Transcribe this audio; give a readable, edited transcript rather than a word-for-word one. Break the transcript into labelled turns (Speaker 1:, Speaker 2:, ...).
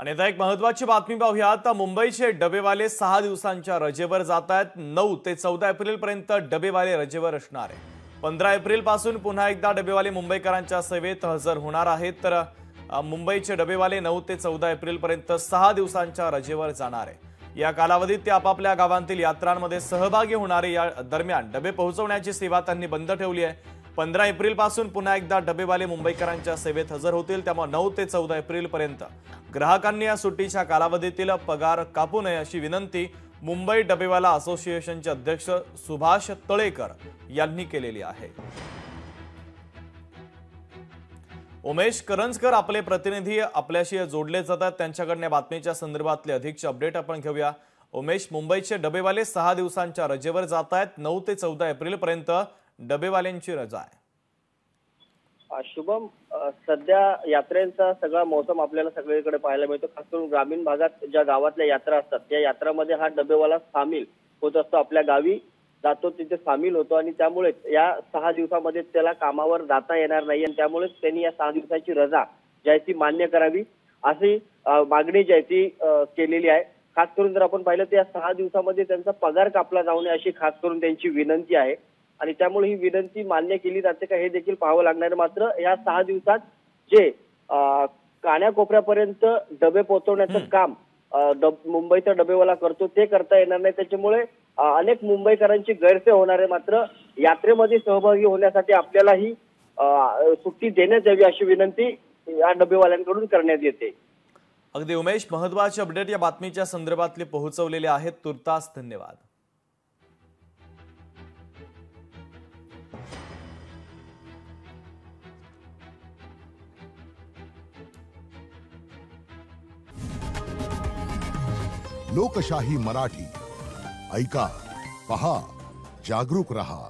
Speaker 1: आणि आता एक महत्त्वाची बातमी पाहूयात। मुंबईचे डबेवाले 6 दिवसांच्या रजेवर जात आहेत। 9 ते 14 एप्रिल पर्यंत डबेवाले रजेवर असणार आहे। 15 एप्रिल पासून पुन्हा एकदा डबेवाले मुंबईकरांच्या सेवेत हजर होणार आहेत। तर मुंबईचे डबेवाले 9 ते 14 एप्रिल पर्यंत 6 दिवसांच्या रजेवर जाणार आहे। या कालावधीत ते आपापल्या गावांतील यात्रांमध्ये सहभागी होणारे। या दरम्यान डबे पोहोचवण्याची सेवा त्यांनी बंद ठेवली आहे। 15 एप्रिल पासून पुन्हा एकदा डबेवाले मुंबईकरांच्या सेवेत हजर होतील। त्यामुळे 9 ते 14 एप्रिल पर्यंत ग्राहकांनी या सुट्टीच्या कालावधीतील पगार कापू नये अशी विनंती मुंबई डबेवाला असोसिएशनचे अध्यक्ष सुभाष तळेकर यांनी केलेली आहे। उमेश करंजकर आपले प्रतिनिधी आपल्याशी जोडले जातात। त्यांच्याकडून बातमीच्या संदर्भातले अधिकचे अपडेट आपण घेऊया। उमेश, मुंबईचे डबेवाले 6 दिवसांच्या रजेवर जात आहेत। 9 ते 14 एप्रिल पर्यंत डबेवाल्यांची रजा आहे।
Speaker 2: शुभम, सध्या यात्रेचा सगळा मौसम आपल्याला सगळीकडे पाहायला मिळतो। खास करून ग्रामीण भागात ज्या गावातल्या यात्रा असतात त्या यात्रामध्ये हा डबेवाला सामील होत असतो। आपल्या गावी जातो, तिथे सामील होतो आणि त्यामुळे या 6 दिवसामध्ये त्याला कामावर जाता येणार नाही आणि त्यामुळे त्यांनी या 6 दिवसाची रजा जी आहे ती मान्य करावी अशी मागणी जी आहे ती केलेली आहे। खास करून जर आपण पाहिलं तर या 6 दिवसामध्ये त्यांचा पगार कापला जाऊ नये अशी खास करून त्यांची विनंती आहे आणि त्यामुळे ही विनंती मान्य केली जाते का हे देखील पाहावं लागणार। मात्र या 6 दिवसात जे कानाकोपऱ्यापर्यंत डबे पोहोचवण्याचं काम मुंबईचा डबेवाला करतो ते करता येणार नाही। त्याच्यामुळे अनेक मुंबईकरांची गैरसोय होणार आहे। मात्र यात्रेमध्ये सहभागी होण्यासाठी आपल्याला ही सुट्टी देण्यात यावी अशी विनंती या डबेवाल्यांकडून करण्यात येते।
Speaker 1: अगदी उमेश, महत्त्वाचे अपडेट या बातमीच्या संदर्भातले पोहोचवलेले आहेत। तुर्तास धन्यवाद।
Speaker 3: लोकशाही मराठी ऐका, पहा, जागरूक रहा।